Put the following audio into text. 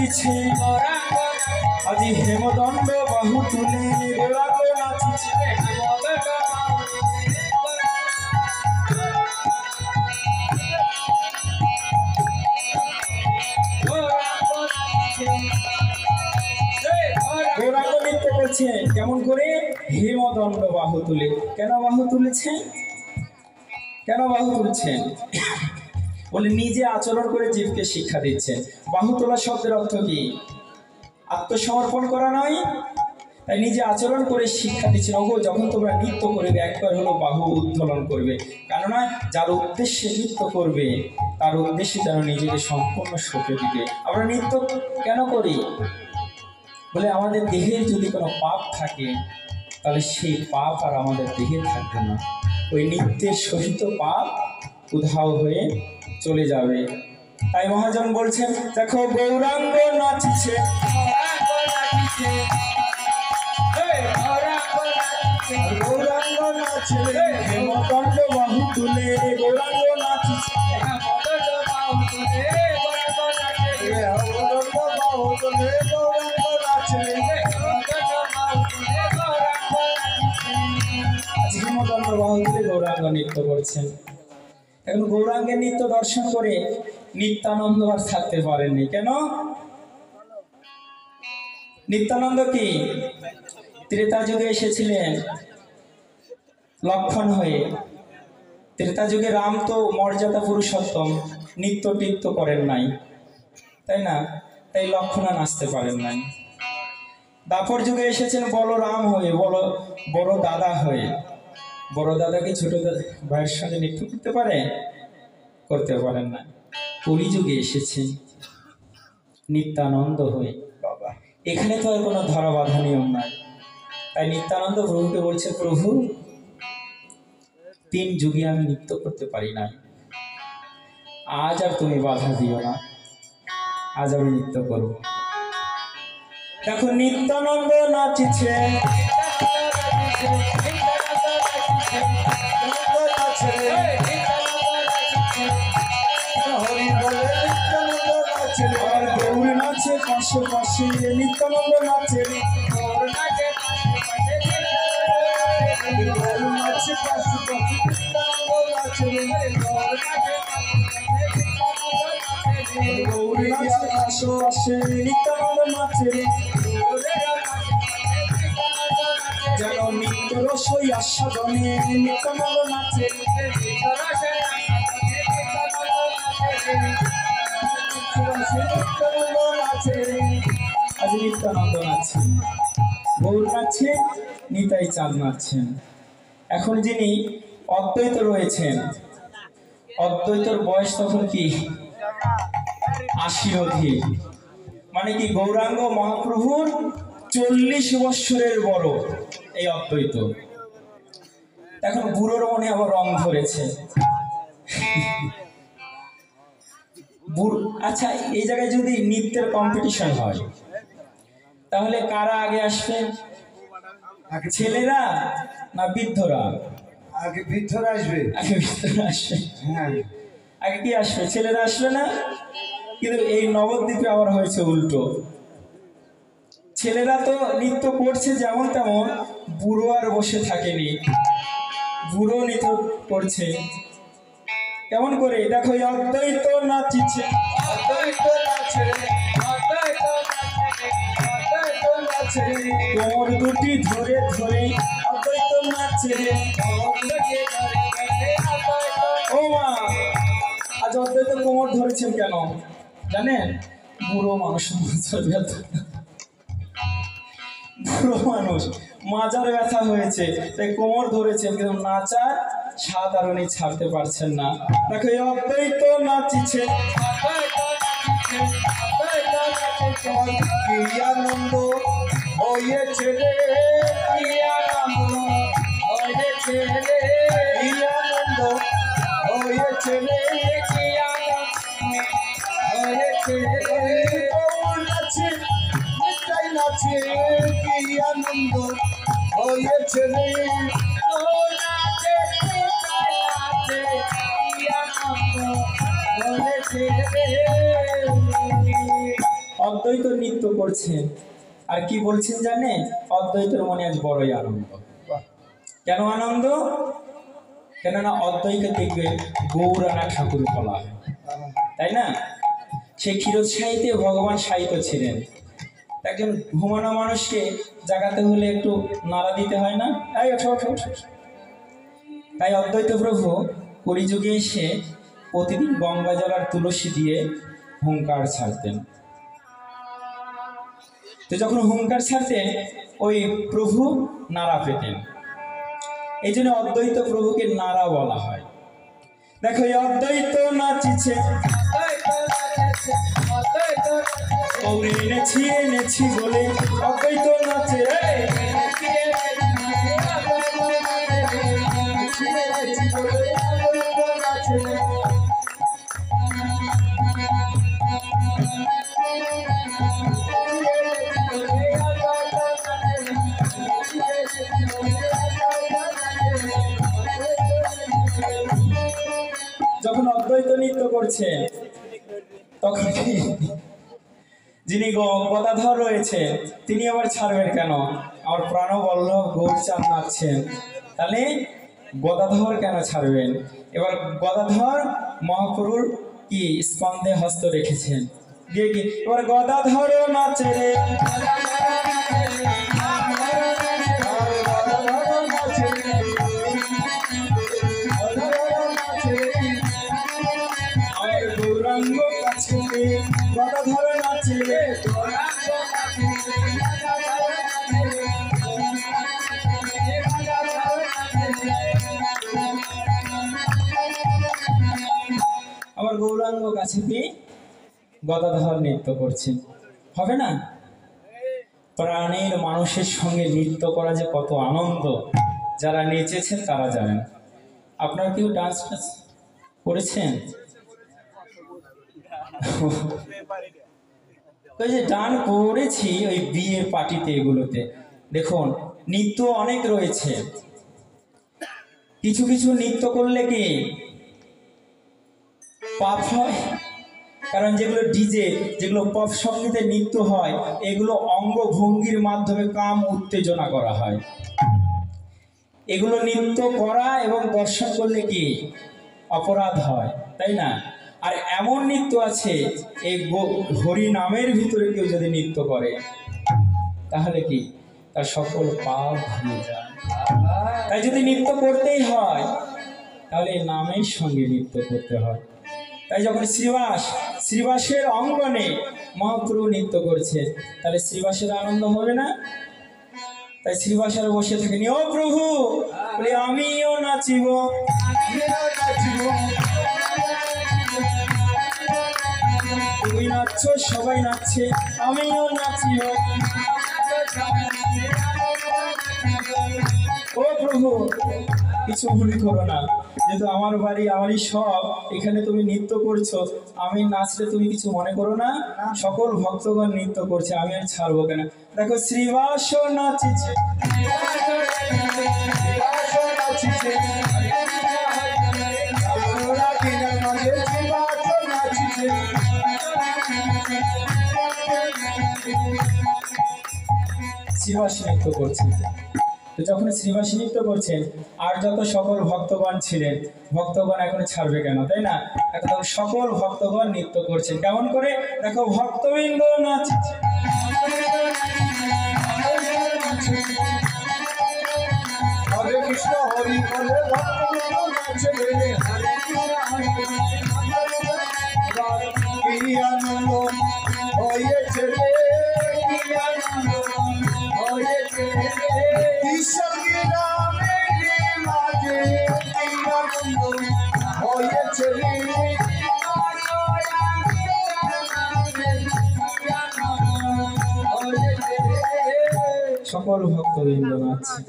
নাচিছে আজি হেমদণ্ড বাহু তুলে গৌরাঙ্গ নাচিছে গৌরাঙ্গ নৃত্য করছে কেমন করে হেমদণ্ড বাহু তুলে কেন বাহু তুলেছেন কেন বাহু তুলছেন বলে নিজে আচরণ করে জীবকে শিক্ষা দিচ্ছেন বাহু তোলা শব্দের অর্থ কি আত্মসমর্পণ করা নয় তাই নিজে আচরণ করে শিক্ষা দিচ্ছেন ওগো যখন তোমরা নৃত্য করবে একবার হলো বাহু উত্তোলন করবে কেননা যার উদ্দেশ্যে নৃত্য করবে তার উদ্দেশ্যে যেন নিজেকে সম্পূর্ণ সঁপে দিবে আমরা নৃত্য কেন করি বলে আমাদের দেহের যদি কোনো পাপ থাকে তাহলে সেই পাপ আর আমাদের দেহে থাকবে না ওই নৃত্যের সহিত পাপ উধাও হয়ে চলে যাবে তাই মহাজন বলছেন দেখো গৌরাঙ্গ নাচিছে গৌরাঙ্গ নাচে হেমদণ্ড বাহু তুলে গৌরাঙ্গ নাচিছে হেমদণ্ড বাহু তুলে গৌরাঙ্গ নৃত্য করছেন এখন গৌরাঙ্গের নৃত্য দর্শন করে নিত্যানন্দ আর থাকতে পারেননি কেন নিত্যানন্দ কি ত্রেতা যুগে এসেছিলেন লক্ষণ হয়ে ত্রেতা যুগে রাম তো মর্যাদা পুরুষোত্তম নিত্য টিত্য করেন নাই তাই না তাই লক্ষণ নাচতে পারেন নাই দাপর যুগে এসেছেন বলরাম হয়ে বড় দাদা হয়ে বড় দাদাকে ছোট ভাইয়ের সঙ্গে নৃত্য করতে পারে করতে পারেন না কলিযুগে এসেছেন নিত্যানন্দ হয়ে বাবা এখানে তো আর কোনো ধরা বাধা নিয়ম নাই তাই নিত্যানন্দ প্রভুকে বলছে প্রভু 3 যুগে আমি নৃত্য করতে পারি না আজ আর তুমি বাধা দিও না আজ আমি নৃত্য করব দেখো নিত্যানন্দ নাচিছে গৌর নাচে পাশে পাশে নিত্যানন্দ নাচে গৌর নাচে পাশে পাশে নিত্যানন্দ নাচে যেন নিত্য রসই আস্বাদনে নিত্যানন্দ নাচে আজ নিত্যানন্দ নাচছেন গৌর নাচছেন নিতাই চাঁদ নাচছেন এখন যিনি অদ্বৈত রয়েছেন অদ্বৈতর বয়স তখন কি 80 অধিক মানে কি গৌরাঙ্গ মহাপ্রভুর 40 বৎসরের বড় এই অদ্বৈত এখন বুড়োর মনে আবার রং ধরেছে আচ্ছা এই জায়গায় যদি নৃত্যের কম্পিটিশন হয় তাহলে কারা আগে আসবে ছেলেরা না বৃদ্ধরা আগে বৃদ্ধরা আসবে হ্যাঁ আগে কি আসবে ছেলেরা আসবে না কিন্তু এই নবদ্বীপে আবার হয়েছে উল্টো ছেলেরা তো নৃত্য করছে যেমন তেমন বুড়ো আর বসে থাকেনি বুড়ো নৃত্য করছে কেমন করে দেখো অদ্বৈত নাচিছে কোমর দুটি ধরে ধরে অদ্বৈত নাচে ও মা আজ অদ্বৈত কোমর ধরেছেন কেন জানেন বুড়ো মানুষ বুড়ো মানুষ মাজার ব্যথা হয়েছে তাই কোমর ধরেছেন কিন্তু নাচার স্বাদ আর উনি ছাড়তে পারছেন না দেখো এই অদ্বৈত নাচিছে কি আনন্দ হয়েছে রে কি আনন্দ হয়েছে রে কি আনন্দ হয়েছে রে কি আনন্দ হয়েছে রে নাচে নিতাই নাচে কি আনন্দ হয়েছে রে নাচে নিতাই নাচে কি আনন্দ হয়েছে রে অদ্বৈত নৃত্য করছেন আর কি বলছেন জানে? অদ্বৈতের মনে আজ বড়ই আনন্দ। কেন আনন্দ? কেননা অদ্বৈত দেখবে গৌরানা ঠাকুর বলা হয়, তাই না? সেই ক্ষীরোৎসাহিতে ভগবান সাহিত্য ছিলেন। একজন ঘুমানো মানুষকে জাগাতে হলে একটু নাড়া দিতে হয় না? এই ওঠো ওঠো ওঠো। তাই অদ্বৈত প্রভু কলিযুগে এসে প্রতিদিন গঙ্গা জল আর তুলসী দিয়ে হুঙ্কার ছাড়তেন। তো যখন হুঙ্কার ছাড়তেন ওই প্রভু নাড়া পেতেন, এই জন্য অদ্বৈত প্রভুকে নাড়া বলা হয়। দেখো এই অদ্বৈত নাচিছে, এনেছি এনেছি বলে অদ্বৈত নাচে। যখন অদ্বৈত নৃত্য করছে তখন যিনি গদাধর রয়েছে তিনি আবার ছাড়বেন কেন? আমার প্রাণবল্লভ গৌরচাঁদ নাচছেন, তাহলে গদাধর কেন ছাড়বেন? এবার গদাধর মহাপ্রভুর কি স্কন্ধে হস্ত রেখেছেন, দিয়ে কি এবার গদাধর নাচে রে, গৌরাঙ্গ কাছে গদাধর নাচে রে। আমার গৌরাঙ্গ কাছে পেয়ে গদাধর নৃত্য করছে, হবে না? প্রাণের মানুষের সঙ্গে নৃত্য করা যে কত আনন্দ, যারা নেচেছেন তারা জানেন। আপনারা কেউ ডান্স করেছেন? ওই যে ডান করেছি ওই বিয়ের পার্টিতে, এগুলোতে দেখুন নৃত্য অনেক রয়েছে। কিছু কিছু নৃত্য করলে কি পাপ হয়? কারণ যেগুলো ডিজে, যেগুলো পপ সঙ্গীতে নৃত্য হয়, এগুলো অঙ্গভঙ্গির মাধ্যমে কাম উত্তেজনা করা হয়। এগুলো নৃত্য করা এবং দর্শন করলে কি অপরাধ হয়, তাই না? আর এমন নৃত্য আছে, এই হরি নামের ভিতরে কেউ যদি নৃত্য করে তাহলে কি তার সকল পাপ ধুয়ে যায়। তাই যদি নৃত্য করতেই হয় তাহলে নামের সঙ্গে নৃত্য করতে হয়। তাই যখন শ্রীবাসের অঙ্গনে মহাপ্রভু নৃত্য করছে, তাহলে শ্রীবাসের আনন্দ হবে না? তাই শ্রীবাসের বসে থাকেন, ও প্রভু আমিও নাচিব, তুমি নাচছো, সবাই নাচছে, আমিও নাচিব। ও প্রভু কিছু ভুলি করো না, যেহেতু আমার বাড়ি আমারই সব, এখানে তুমি নৃত্য করছো, আমি নাচলে তুমি কিছু মনে করো না? সকল ভক্তগণ নৃত্য করছে, আমি আর ছাড়বো কেন? দেখো শ্রীবাস নাচিছে, শ্রীবাস নৃত্য করছে। তো যখন শ্রীবাস নৃত্য করছেন আর যত সকল ভক্তগণ ছিলেন, ভক্তগণ এখন ছাড়বে কেন, তাই না? এখন সকল ভক্তগণ নৃত্য করছেন। কেমন করে? দেখো ভক্তবৃন্দ নাচছে, হরে কৃষ্ণ হরি বলে ভক্তবৃন্দ নাচছে, কি আনন্দ হয়েছে রে, কি আনন্দ হয়েছে রে, ঈশ্বরী নামের মাঝে কি আনন্দ হয়েছে রে। সকল ভক্তবৃন্দ নাচছে।